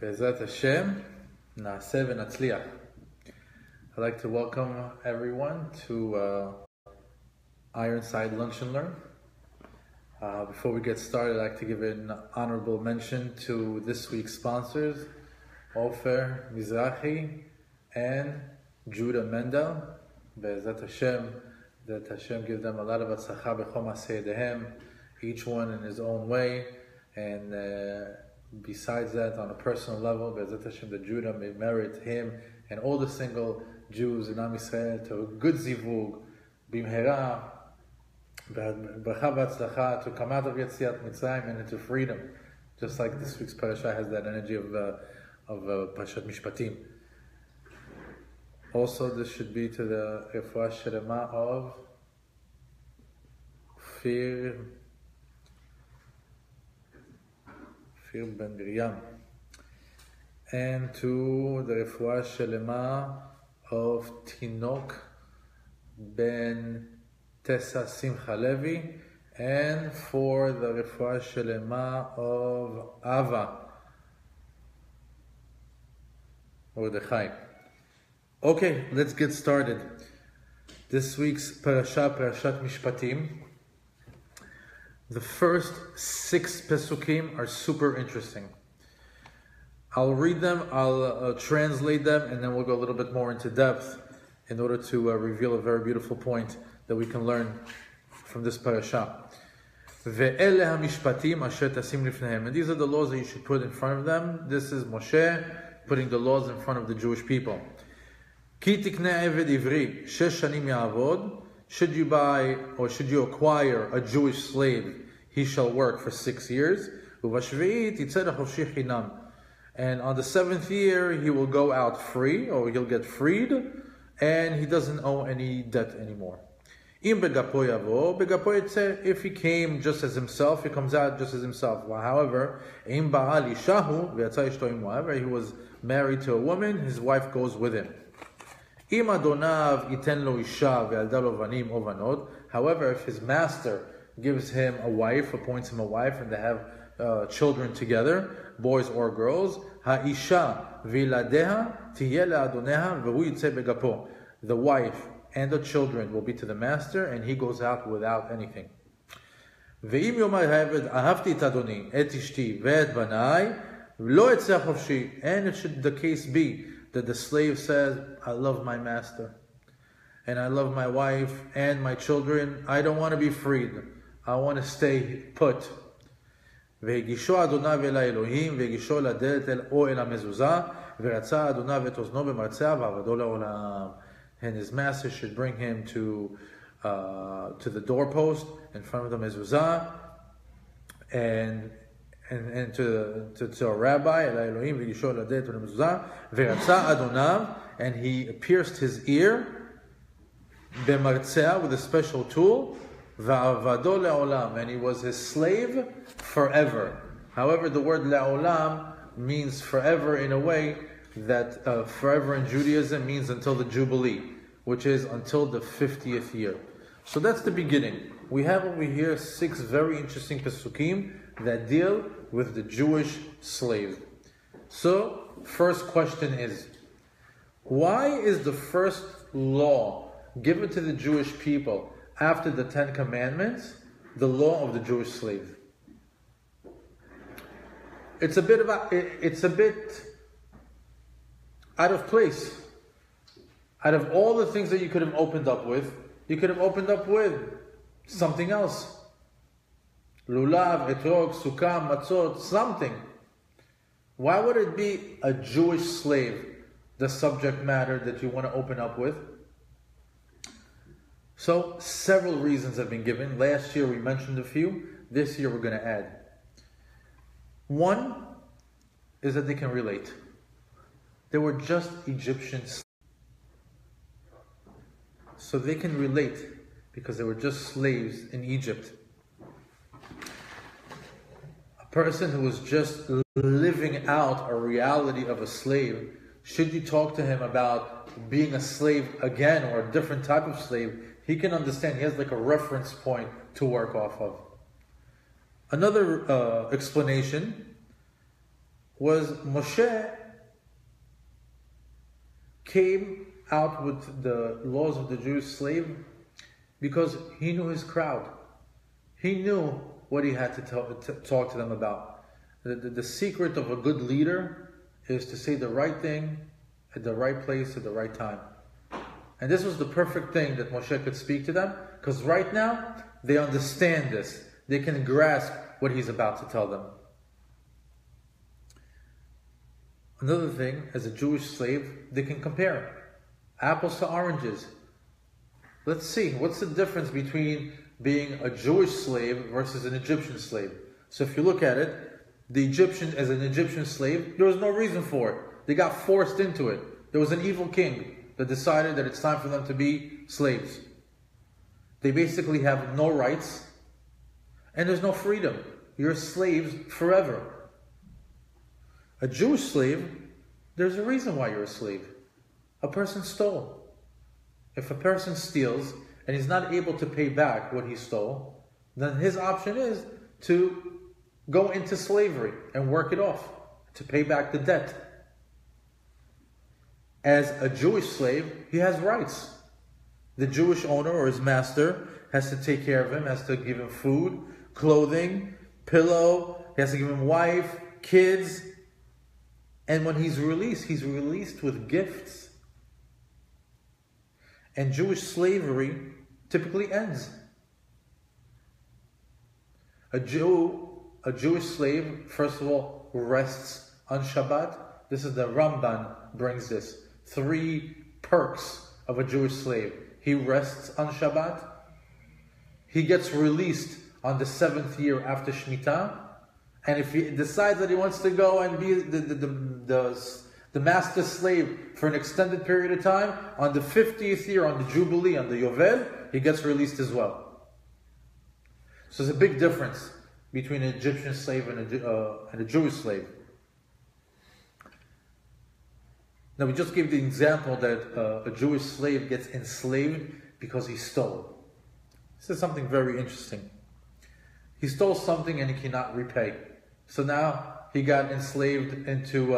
Be'ezrat Hashem, na'aseh v'natzliach. I'd like to welcome everyone to Ironside Lunch and Learn. Before we get started, I'd like to give an honorable mention to this week's sponsors, Ofer Mizrahi and Judah Mendel. Be'ezrat Hashem, that Hashem give them a lot of atzlacha b'chol ma'aseh yedehem, each one in his own way. And besides that, on a personal level, Be'ezrat Hashem, that Judah may merit him and all the single Jews in Am Yisrael to a good zivug, bimhera, bracha v'atzlacha, to come out of Yetziat Mitzrayim and into freedom. Just like this week's parasha has that energy of Parashat Mishpatim. Also, this should be to the refuah shelema of Fir Ben Miriam, and to the refuah shelema of Tinok Ben Tessa Simcha Levi, and for the refuah shelema of Ava Mordechai. Okay, let's get started. This week's parasha, Parashat Mishpatim. The first 6 pesukim are super interesting. I'll read them, I'll translate them, and then we'll go a little bit more into depth in order to reveal a very beautiful point that we can learn from this parasha. Ve'ele hamishpatim asher tasim lifnehem. And these are the laws that you should put in front of them. This is Moshe putting the laws in front of the Jewish people. Ki tikne eved ivri 6 shanim ya'avod. Should you buy or should you acquire a Jewish slave, he shall work for 6 years. And on the 7th year, he will go out free, or he'll get freed, and he doesn't owe any debt anymore. If he came just as himself, he comes out just as himself. However, he was married to a woman, his wife goes with him. However, if his master gives him a wife, appoints him a wife, and they have children together, boys or girls, the wife and the children will be to the master, and he goes out without anything. And it should the case be that the slave says, I love my master, and I love my wife and my children, I don't want to be freed, I want to stay put. And his master should bring him to the doorpost in front of the mezuzah, and to a rabbi, and he pierced his ear with a special tool, and he was his slave forever. However, the word la'olam means forever in a way that forever in Judaism means until the Jubilee, which is until the 50th year. So that's the beginning. We have over here 6 very interesting pesukim that deal with the Jewish slave. So, first question is, why is the first law given to the Jewish people after the 10 Commandments the law of the Jewish slave? It's a bit out of place. Out of all the things that you could have opened up with, you could have opened up with something else. Lulav, etrog, sukkah, matzot, something. Why would it be a Jewish slave, the subject matter that you want to open up with? So, several reasons have been given. Last year we mentioned a few. This year we're going to add. One is that they can relate. They were just Egyptians. So they can relate because they were just slaves in Egypt. A person who was just living out a reality of a slave, should you talk to him about being a slave again or a different type of slave, he can understand. He has like a reference point to work off of. Another explanation was Moshe came out with the laws of the Jewish slave because he knew his crowd. He knew what he had to talk to them about. The secret of a good leader is to say the right thing at the right place at the right time. And this was the perfect thing that Moshe could speak to them, because right now they understand this. They can grasp what he's about to tell them. Another thing, as a Jewish slave, they can compare apples to oranges. Let's see, what's the difference between being a Jewish slave versus an Egyptian slave? So if you look at it, the Egyptian, as an Egyptian slave, there was no reason for it. They got forced into it. There was an evil king that decided that it's time for them to be slaves. They basically have no rights, and there's no freedom. You're slaves forever. A Jewish slave, there's a reason why you're a slave. A person stole. If a person steals and he's not able to pay back what he stole, then his option is to go into slavery and work it off, to pay back the debt. As a Jewish slave, he has rights. The Jewish owner or his master has to take care of him, has to give him food, clothing, pillow, he has to give him wife, kids. And when he's released with gifts. And Jewish slavery typically ends. A Jewish slave, first of all, rests on Shabbat. This is the Ramban brings this. 3 perks of a Jewish slave. He rests on Shabbat. He gets released on the 7th year after Shemitah. And if he decides that he wants to go and be the master slave for an extended period of time, on the 50th year, on the Jubilee, on the Yovel, he gets released as well. So there's a big difference between an Egyptian slave and a Jewish slave. Now, we just gave the example that a Jewish slave gets enslaved because he stole. This is something very interesting. He stole something and he cannot repay. So now he got enslaved into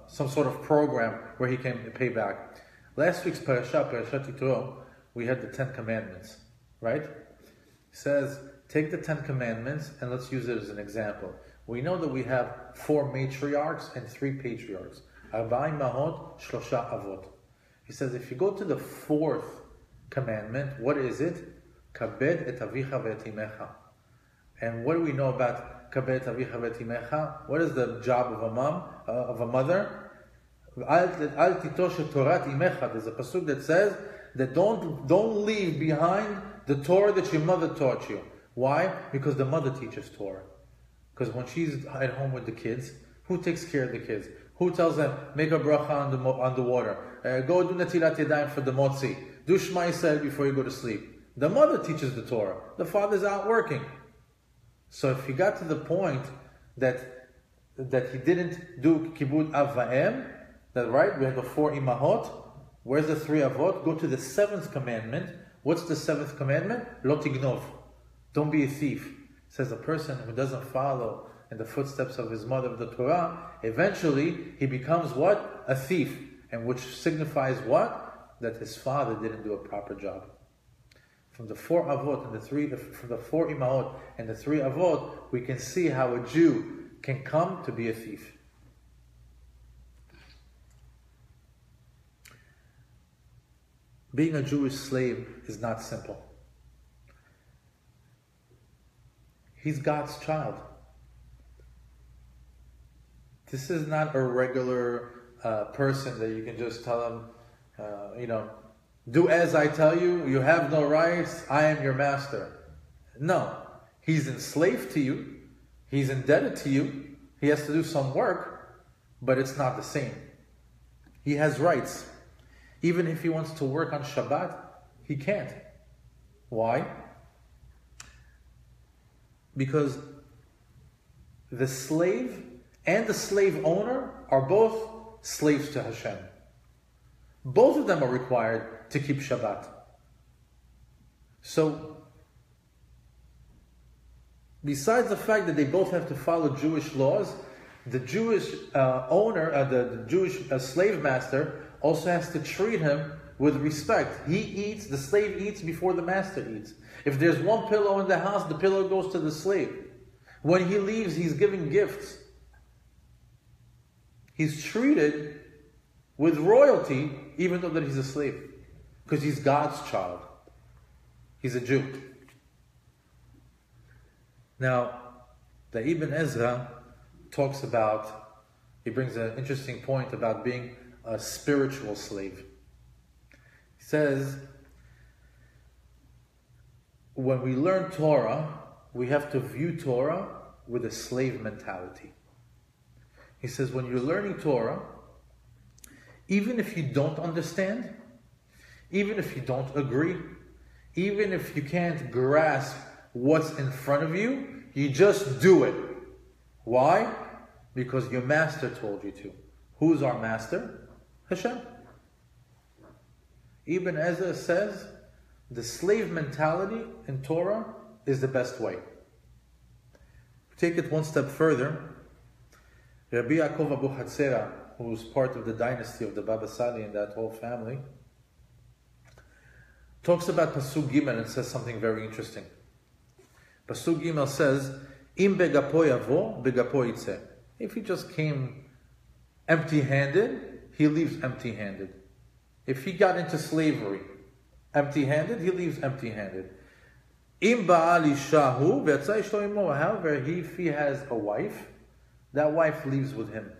some sort of program where he can pay back. Last week's Parashat Yitro, we had the 10 Commandments, right? It says, take the 10 Commandments and let's use it as an example. We know that we have 4 matriarchs and 3 patriarchs. Arba imahot, shlosha avot. He says, if you go to the 4th commandment, what is it? Kabed et avicha ve'et imecha. And what do we know about kabed et avicha ve'et imecha? What is the job of a mom, of a mother? Al titosh torat imecha. There's a pasuk that says that don't leave behind the Torah that your mother taught you. Why? Because the mother teaches Torah. Because when she's at home with the kids, who takes care of the kids? Who tells them, make a bracha on the water? Go do netilat yadayim for the motzi. Do Shema Yisrael before you go to sleep. The mother teaches the Torah. The father's out working. So if he got to the point that he didn't do kibud av va'em, that right, we have the 4 imahot. Where's the 3 avot? Go to the 7th commandment. What's the 7th commandment? Lo tignov. Don't be a thief. It says a person who doesn't follow in the footsteps of his mother of the Torah, eventually he becomes what? A thief. And which signifies what? That his father didn't do a proper job. From the 4 avot and from the 4 imahot and the 3 avot, we can see how a Jew can come to be a thief. Being a Jewish slave is not simple. He's God's child. This is not a regular person that you can just tell him, do as I tell you, you have no rights, I am your master. No, he's enslaved to you, he's indebted to you, he has to do some work, but it's not the same. He has rights. Even if he wants to work on Shabbat, he can't. Why? Because the slave and the slave owner are both slaves to Hashem. Both of them are required to keep Shabbat. So, besides the fact that they both have to follow Jewish laws, the Jewish the Jewish slave master also has to treat him with respect. The slave eats before the master eats. If there's one pillow in the house, the pillow goes to the slave. When he leaves, he's giving gifts. He's treated with royalty, even though that he's a slave. Because he's God's child. He's a Jew. Now, the Ibn Ezra talks about, he brings an interesting point about being a spiritual slave. He says, when we learn Torah, we have to view Torah with a slave mentality. He says, when you're learning Torah, even if you don't understand, even if you don't agree, even if you can't grasp what's in front of you, you just do it. Why? Because your master told you to. Who's our master? Hashem. Ibn Ezra says, the slave mentality in Torah is the best way. Take it one step further. Rabbi Yaakov Abu Hatzera, who was part of the dynasty of the Baba Sali and that whole family, talks about Pasuk Gimel and says something very interesting. Pasuk Gimel says, Im begapo yavo, begapo yitzeh. If he just came empty-handed, he leaves empty-handed. If he got into slavery empty-handed, he leaves empty-handed. Im ba'al ishahu, ve'atzah ishto imo. However, if he has a wife, that wife leaves with him.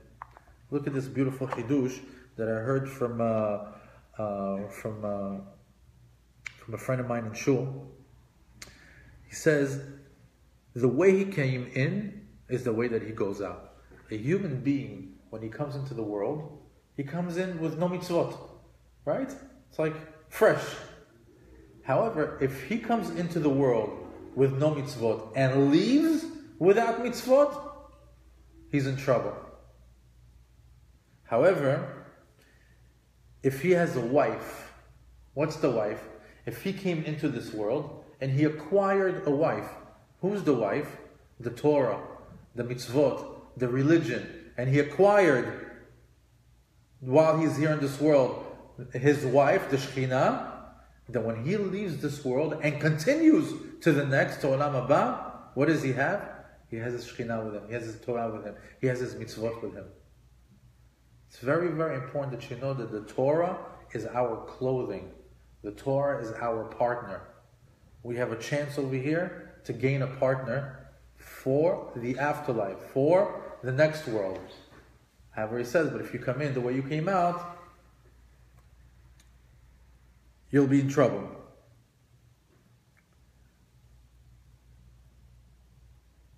Look at this beautiful chidush that I heard from a friend of mine in shul. He says, the way he came in is the way that he goes out. A human being, when he comes into the world, he comes in with no mitzvot, right? It's like fresh. However, if he comes into the world with no mitzvot and leaves without mitzvot, he's in trouble. However, if he has a wife, what's the wife? If he came into this world and he acquired a wife, who's the wife? The Torah, the mitzvot, the religion. And he acquired, while he's here in this world, his wife, the Shekhinah. Then when he leaves this world and continues to the next, to Olam Haba, what does he have? He has his Shekhinah with him. He has his Torah with him. He has his mitzvot with him. It's very, very important that you know that the Torah is our clothing. The Torah is our partner. We have a chance over here to gain a partner for the afterlife, for the next world. However, he says, but if you come in the way you came out, you'll be in trouble.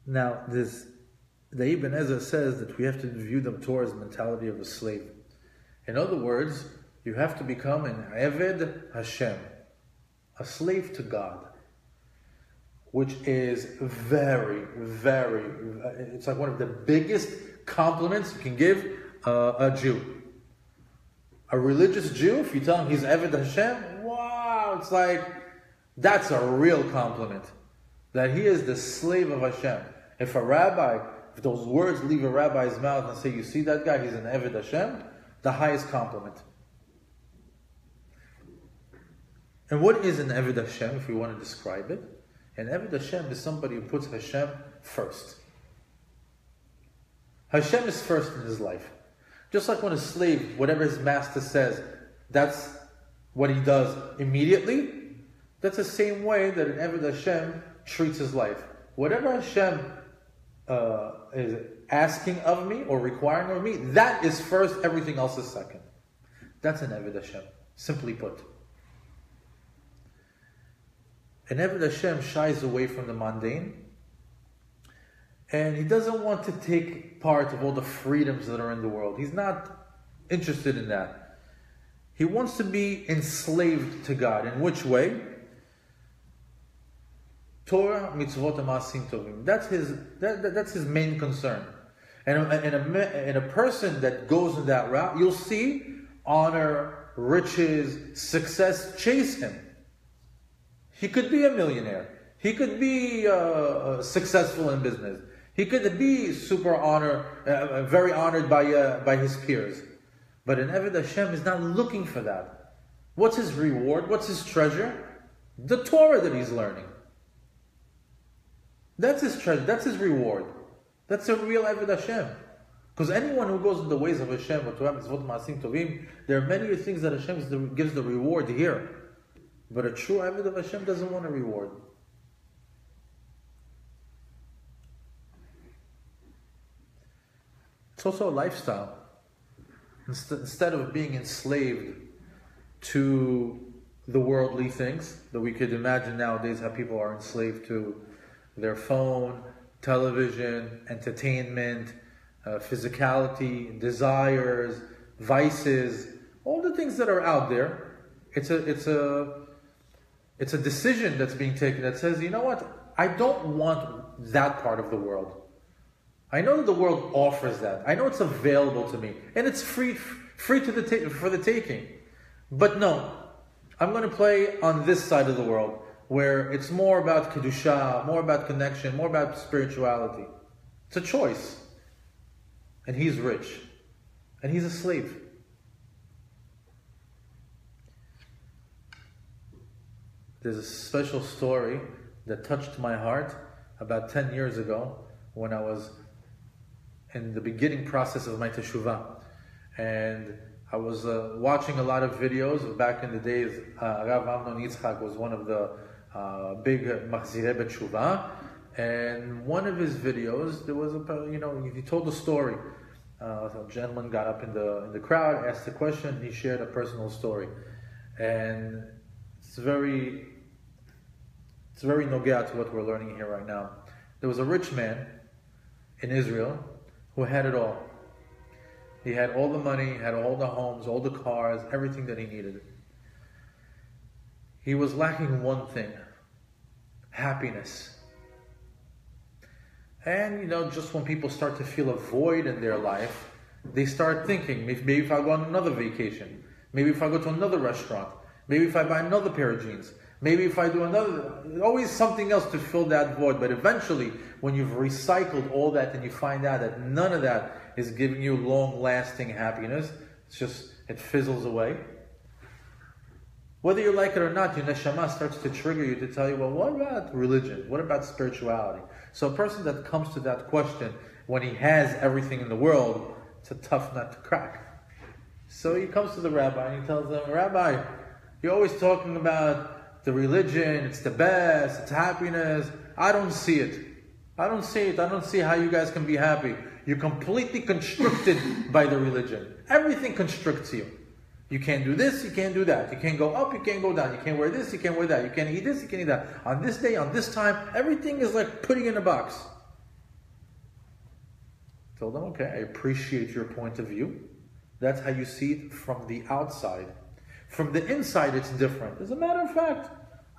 Now, the Ibn Ezra says that we have to view the Torah's mentality of a slave. In other words, you have to become an Eved Hashem, a slave to God, which is very, very, it's like one of the biggest compliments you can give a Jew. A religious Jew, if you tell him he's Eved Hashem, wow, it's like, that's a real compliment. That he is the slave of Hashem. If those words leave a rabbi's mouth and say, you see that guy, he's an Eved Hashem, the highest compliment. And what is an Eved Hashem, if we want to describe it? An Eved Hashem is somebody who puts Hashem first. Hashem is first in his life. Just like when a slave, whatever his master says, that's what he does immediately. That's the same way that an Eved Hashem treats his life. Whatever Hashem is asking of me or requiring of me, that is first, everything else is second. That's an Eved Hashem, simply put. An Eved Hashem shies away from the mundane, and he doesn't want to take part of all the freedoms that are in the world. He's not interested in that. He wants to be enslaved to God. In which way? Torah, mitzvot, ma'asim tovim. That's his main concern. And a person that goes in that route, you'll see honor, riches, success chase him. He could be a millionaire. He could be successful in business. He could be super honored, very honored by his peers. But an Eved Hashem is not looking for that. What's his reward? What's his treasure? The Torah that he's learning. That's his treasure. That's his reward. That's a real Eved Hashem. Because anyone who goes in the ways of Hashem, there are many things that Hashem gives the reward here. But a true Eved of Hashem doesn't want a reward. It's also a lifestyle. Instead of being enslaved to the worldly things that we could imagine nowadays, how people are enslaved to their phone, television, entertainment, physicality, desires, vices, all the things that are out there. It's a decision that's being taken that says, you know what? I don't want that part of the world. I know that the world offers that. I know it's available to me, and it's free for the taking. But no, I'm going to play on this side of the world, where it's more about kedusha, more about connection, more about spirituality. It's a choice. And he's rich, and he's a slave. There's a special story that touched my heart about 10 years ago when I was in the beginning process of my teshuvah. And I was watching a lot of videos. Back in the days, Rav Amnon Yitzchak was one of the big Machzirei B'Teshuvah. And one of his videos, there was he told a story. A gentleman got up in the crowd, asked a question, he shared a personal story. And it's very nogea to what we're learning here right now. There was a rich man in Israel who had it all. He had all the money, had all the homes, all the cars, everything that he needed. He was lacking one thing: happiness. And just when people start to feel a void in their life, they start thinking, maybe if I go on another vacation, maybe if I go to another restaurant, maybe if I buy another pair of jeans, maybe if I do always something else to fill that void. But eventually, when you've recycled all that and you find out that none of that is giving you long-lasting happiness, it fizzles away. Whether you like it or not, your neshama starts to trigger you to tell you, well, what about religion? What about spirituality? So a person that comes to that question when he has everything in the world, it's a tough nut to crack. So he comes to the rabbi and he tells him, Rabbi, you're always talking about the religion, it's the best, it's happiness. I don't see it. I don't see how you guys can be happy. You're completely constricted by the religion. Everything constricts you. You can't do this, you can't do that. You can't go up, you can't go down. You can't wear this, you can't wear that. You can't eat this, you can't eat that. On this day, on this time, everything is like putting in a box. I told them, okay, I appreciate your point of view. That's how you see it from the outside. From the inside, it's different. As a matter of fact,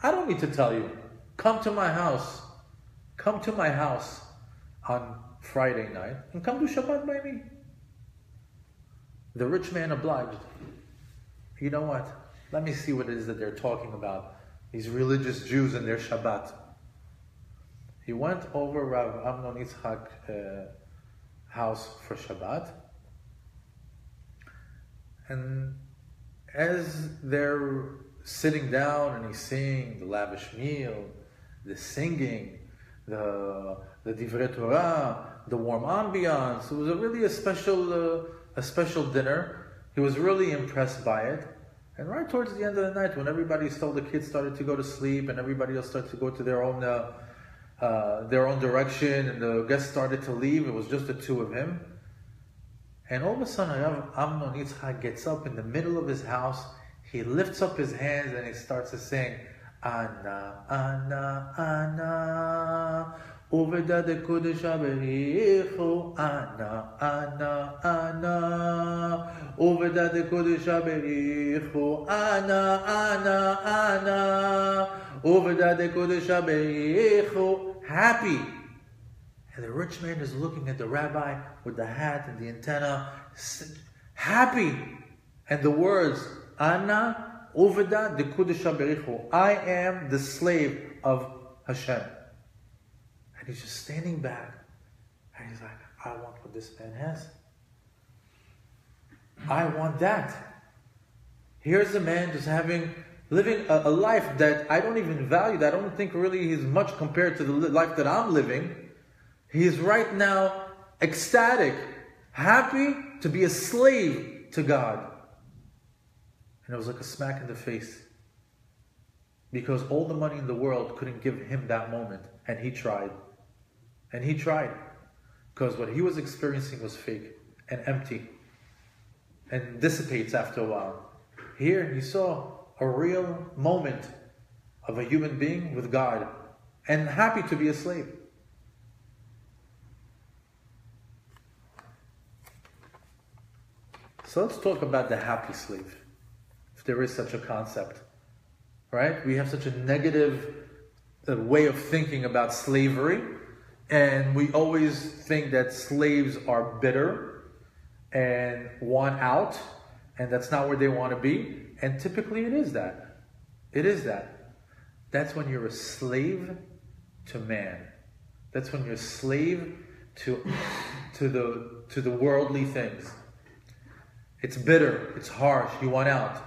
I don't need to tell you. Come to my house. Come to my house on Friday night and come do Shabbat by me. The rich man obliged. You know what? Let me see what it is that they're talking about. These religious Jews and their Shabbat. He went over Rav Amnon Yitzchak's house for Shabbat. And as they're sitting down and he's seeing the lavish meal, the singing, the Divrei Torah, the warm ambiance, it was really a special dinner. He was really impressed by it. And right towards the end of the night, when the kids started to go to sleep and everybody else started to go to their own direction and the guests started to leave, it was just the two of him. And all of a sudden, Amnon Yitzchak gets up in the middle of his house, he lifts up his hands and he starts to sing, Ana, Ana, Ana, Uveda de Kudesha Berichu, Ana, Ana, Ana, Uveda de Kudesha Berichu, Ana, Ana, Ana, Uveda de Kudesha Berichu, happy. And the rich man is looking at the rabbi with the hat and the antenna, happy. And the words, Ana, Uveda de Kudesha Berichu, I am the slave of Hashem. And he's just standing back And he's like, I want what this man has. I want that. Here's a man just living a life that I don't even value, that I don't think really is much compared to the life that I'm living. He is right now ecstatic, happy to be a slave to God. And it was like a smack in the face. Because all the money in the world couldn't give him that moment. And he tried. And he tried. Because what he was experiencing was fake and empty. And dissipates after a while. Here he saw a real moment of a human being with God. And happy to be a slave. So let's talk about the happy slave. If there is such a concept. Right? We have such a negative way of thinking about slavery. And we always think that slaves are bitter and want out. And that's not where they want to be. And typically it is that. It is that. That's when you're a slave to man. That's when you're a slave to the worldly things. It's bitter. It's harsh. You want out.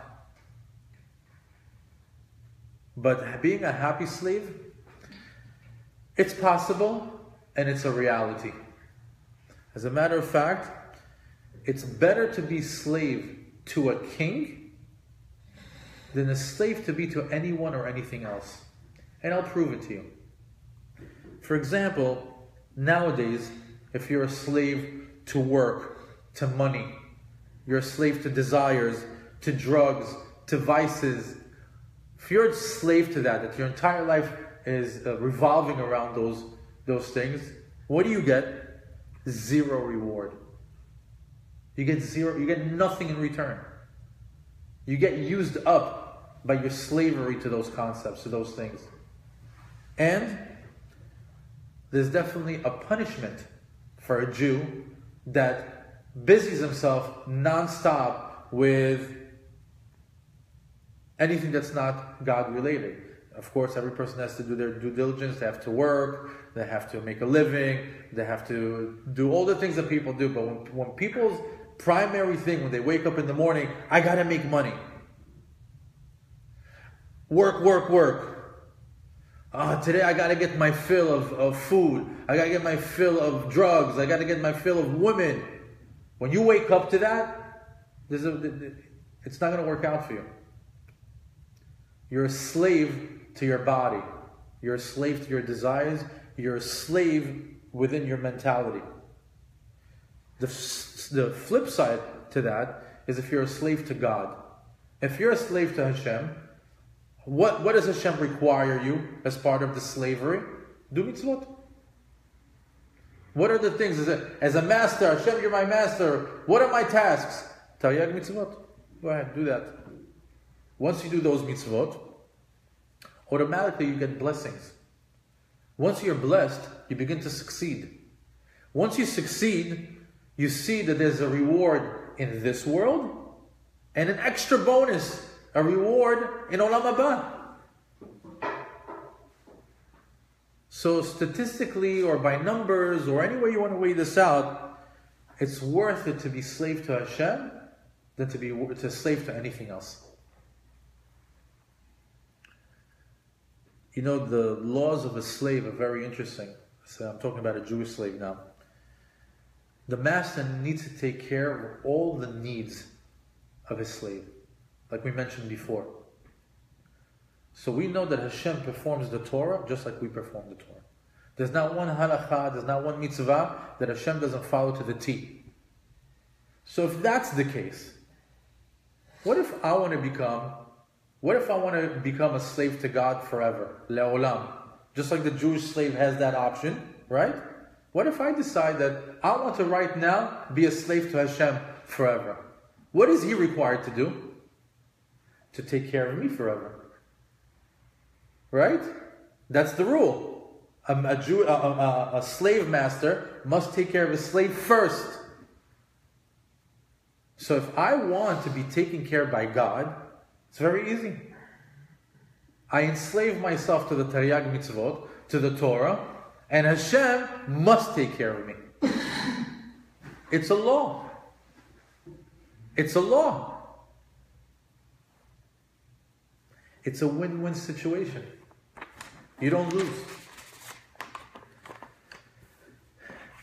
But being a happy slave, it's possible and it's a reality. As a matter of fact, it's better to be slave to a king than a slave to be to anyone or anything else. And I'll prove it to you. For example, nowadays, if you're a slave to work, to money, you're a slave to desires, to drugs, to vices, if you're a slave to that your entire life is revolving around those things, what do you get? Zero reward. You get zero, you get nothing in return. You get used up by your slavery to those concepts, to those things. And there's definitely a punishment for a Jew that busies himself non-stop with anything that's not God related. Of course, every person has to do their due diligence. They have to work. They have to make a living. They have to do all the things that people do. But when people's primary thing, when they wake up in the morning, I got to make money. Work, work, work. Today I got to get my fill of food. I got to get my fill of drugs. I got to get my fill of women. When you wake up to that, it's not going to work out for you. You're a slave to your body. You're a slave to your desires. You're a slave within your mentality. The flip side to that is if you're a slave to God. If you're a slave to Hashem, what does Hashem require you as part of the slavery? Do mitzvot. What are the things? As a master, Hashem, you're my master. What are my tasks? Taryag mitzvot. Go ahead, do that. Once you do those mitzvot, automatically you get blessings. Once you're blessed, you begin to succeed. Once you succeed, you see that there's a reward in this world and an extra bonus, a reward in Olam Haba. So statistically or by numbers or any way you want to weigh this out, it's worth it to be slave to Hashem than to be slave to anything else. You know, the laws of a slave are very interesting. So I'm talking about a Jewish slave now. The master needs to take care of all the needs of his slave, like we mentioned before. So we know that Hashem performs the Torah just like we perform the Torah. There's not one halakha, there's not one mitzvah that Hashem doesn't follow to the T. So if that's the case, what if I want to become a slave to God forever? Le'olam. Just like the Jewish slave has that option, right? What if I decide that I want to right now be a slave to Hashem forever? What is He required to do? To take care of me forever. Right? That's the rule. A slave master must take care of his slave first. So if I want to be taken care of by God, it's very easy. I enslave myself to the Taryag mitzvot, to the Torah, and Hashem must take care of me. It's a law. It's a law. It's a win-win situation. You don't lose.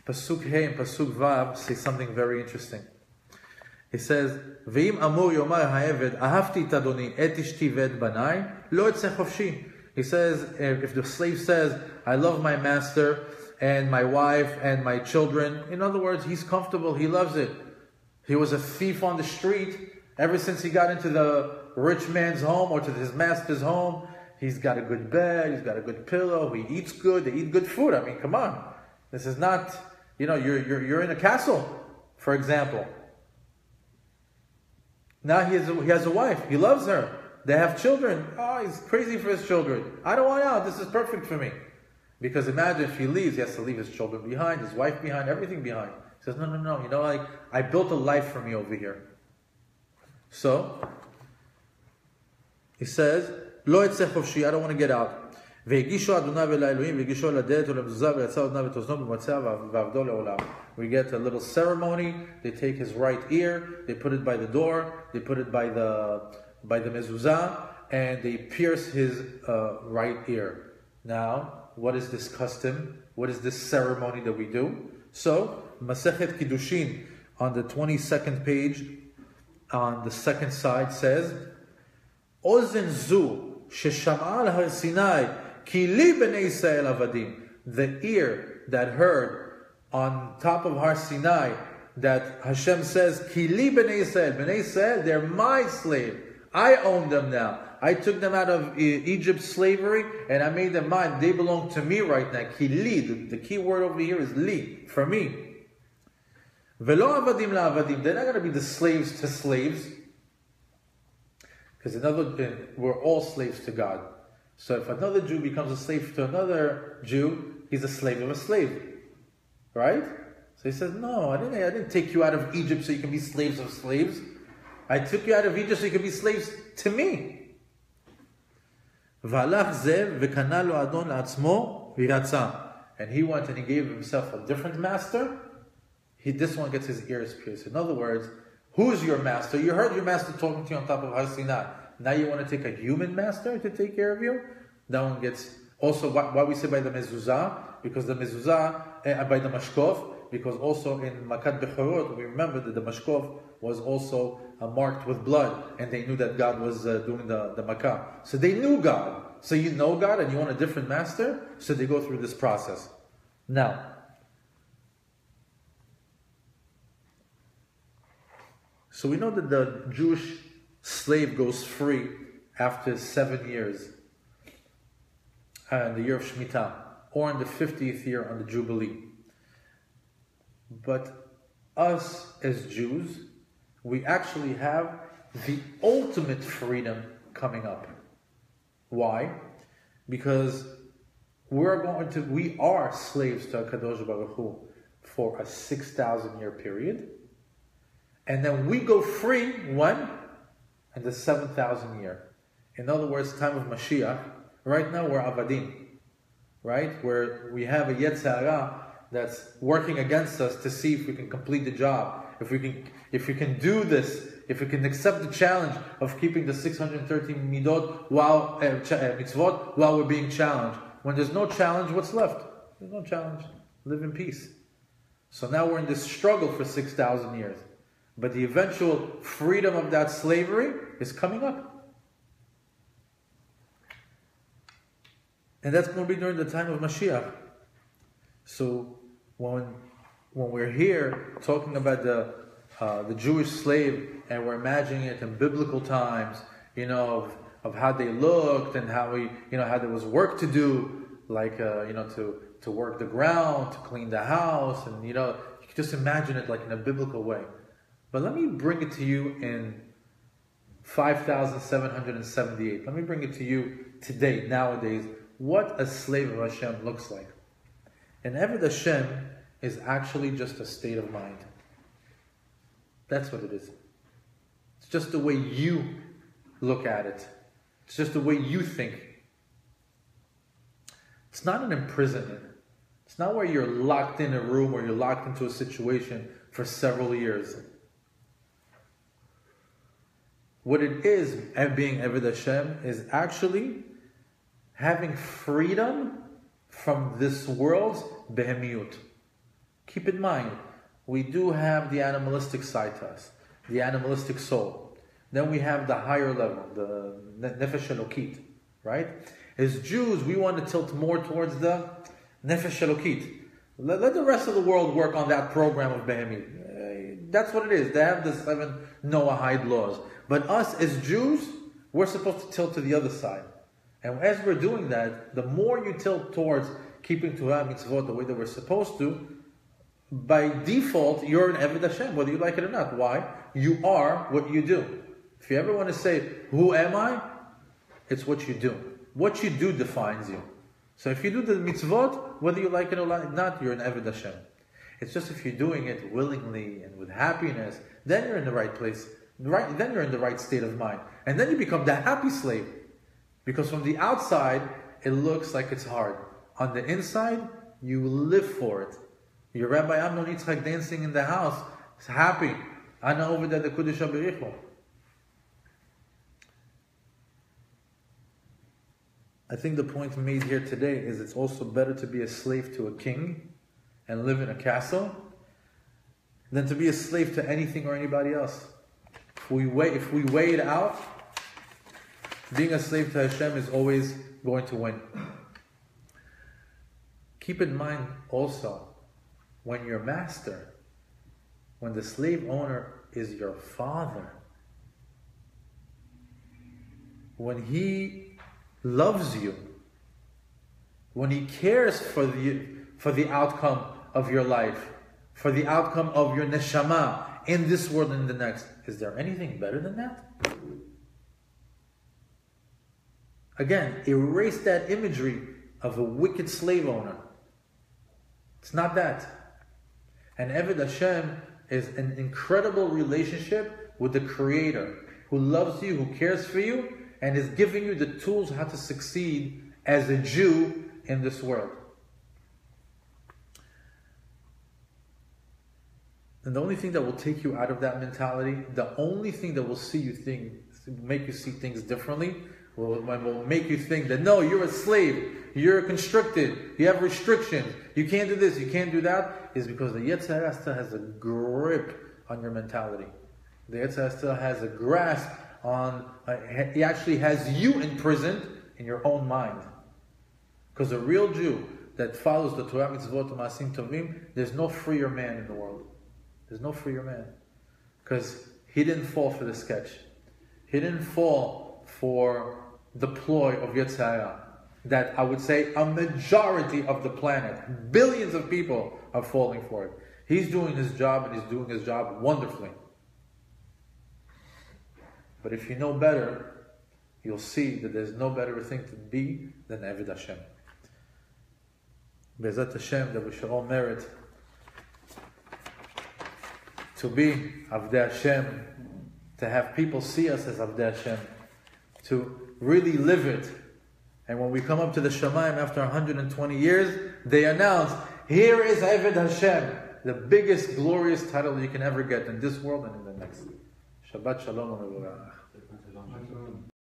Pasuk Hey and Pasuk Vav say something very interesting. He says, "Ve'im amur yomar ha'eved ahavti et Adoni et ishti ve'et banai lo etzeh chofshi." He says, if the slave says, "I love my master and my wife and my children," in other words, he's comfortable, he loves it. He was a thief on the street. Ever since he got into the rich man's home or to his master's home, he's got a good bed, he's got a good pillow, he eats good, they eat good food. I mean, come on. This is not, you're in a castle, for example. Now he has a wife. He loves her. They have children. Oh, he's crazy for his children. I don't want out. This is perfect for me. Because imagine if he leaves, he has to leave his children behind, his wife behind, everything behind. He says, no. I built a life for me over here. So, he says, "Lo etzeh chofshi," I don't want to get out. "Ve'gishu Adonav el ha'Elohim, ve'gishu ledet u'lemezuzah ve'yatza Adonav et ozno b'matzeh v'avdo le'olam." We get a little ceremony. They take his right ear, they put it by the door, they put it by the mezuzah, and they pierce his right ear. Now, what is this custom? What is this ceremony that we do? So, Masechet Kiddushin on the 22nd page, on the second side says, "Ozen zu shesham'a har Sinai ki li bnei Yisrael avadim." The ear that heard on top of Har Sinai that Hashem says, "Ki li bnei Yisrael." Bnei Yisrael, they're my slave. I own them now. I took them out of Egypt's slavery and I made them mine. They belong to me right now. Ki li. The key word over here is li, for me. Velo avadim la avadim. They're not going to be the slaves to slaves. Because we're all slaves to God. So if another Jew becomes a slave to another Jew, he's a slave of a slave. Right? So he says, no, I didn't take you out of Egypt so you can be slaves of slaves. I took you out of Egypt so you can be slaves to me. And he went and he gave himself a different master. This one gets his ears pierced. In other words, who's your master? You heard your master talking to you on top of Har Sinai. Now you want to take a human master to take care of you? That one gets... Also, why we say by the mezuzah? Because the mezuzah, by the mashkov, because also in Makat Bechorot, we remember that the mashkov was also marked with blood, and they knew that God was doing the makah. So they knew God. So you know God and you want a different master? So they go through this process. Now, so we know that the Jewish slave goes free after 7 years. In the year of Shemitah, or in the 50th year on the Jubilee. But us as Jews, we actually have the ultimate freedom coming up. Why? Because we are slaves to HaKadosh Baruch Hu for a 6,000 year period. And then we go free when? In the 7,000 year. In other words, time of Mashiach. Right now we're avadim, right? Where we have a Yetzer Hara that's working against us to see if we can complete the job, if we can do this, if we can accept the challenge of keeping the 613 mitzvot while we're being challenged. When there's no challenge, what's left? There's no challenge. Live in peace. So now we're in this struggle for 6,000 years, but the eventual freedom of that slavery is coming up. And that's going to be during the time of Mashiach. So when we're here talking about the Jewish slave and we're imagining it in biblical times, of how they looked and how how there was work to do, like to work the ground, to clean the house, and you can just imagine it like in a biblical way. But let me bring it to you in 5,778. Let me bring it to you today, nowadays. What a slave of Hashem looks like. And Eved Hashem is actually just a state of mind. That's what it is. It's just the way you look at it. It's just the way you think. It's not an imprisonment. It's not where you're locked in a room or you're locked into a situation for several years. What it is, being Eved Hashem, is actually having freedom from this world's behemiyut. Keep in mind, we do have the animalistic side to us, the animalistic soul. Then we have the higher level, the nefesh elokit, right? As Jews, we want to tilt more towards the nefesh elokit. Let the rest of the world work on that program of behemiyut. That's what it is. They have the 7 Noahide laws. But us as Jews, we're supposed to tilt to the other side. And as we're doing that, the more you tilt towards keeping Torah mitzvot the way that we're supposed to, by default, you're an Eved Hashem, whether you like it or not. Why? You are what you do. If you ever want to say, who am I? It's what you do. What you do defines you. So if you do the mitzvot, whether you like it or not, you're an Eved Hashem. It's just if you're doing it willingly and with happiness, then you're in the right place. Right, then you're in the right state of mind. And then you become the happy slave. Because from the outside, it looks like it's hard. On the inside, you live for it. Your Rabbi Amnon Yitzchak dancing in the house is happy. Ana over there the Kudish HaBericho. I think the point made here today is it's also better to be a slave to a king and live in a castle than to be a slave to anything or anybody else. If we weigh it out, being a slave to Hashem is always going to win. Keep in mind also, when your master, when the slave owner is your father, when he loves you, when he cares for the outcome of your life, for the outcome of your neshama in this world and in the next, is there anything better than that? Again, erase that imagery of a wicked slave owner. It's not that. And Eved Hashem is an incredible relationship with the Creator, who loves you, who cares for you, and is giving you the tools how to succeed as a Jew in this world. And the only thing that will take you out of that mentality, the only thing that will make you see things differently, will make you think that no, you're a slave, you're constricted, you have restrictions, you can't do this, you can't do that, is because the Yetzer Hara still has a grip on your mentality. The Yetzer Hara still has a grasp on, he actually has you imprisoned in your own mind. Because a real Jew that follows the Torah mitzvot u'ma'asim tovim, there's no freer man in the world. There's no freer man. Because he didn't fall for the sketch. He didn't fall for the ploy of Yetzer Hara that I would say a majority of the planet, billions of people are falling for it. He's doing his job, and he's doing his job wonderfully. But if you know better, you'll see that there's no better thing to be than Eved Hashem. Be'ezat Hashem, that we shall all merit to be Avdei Hashem, to have people see us as Avdei Hashem, to really live it. And when we come up to the Shamayim after 120 years, they announce, here is Eved Hashem, the biggest glorious title you can ever get in this world and in the next. Shabbat Shalom.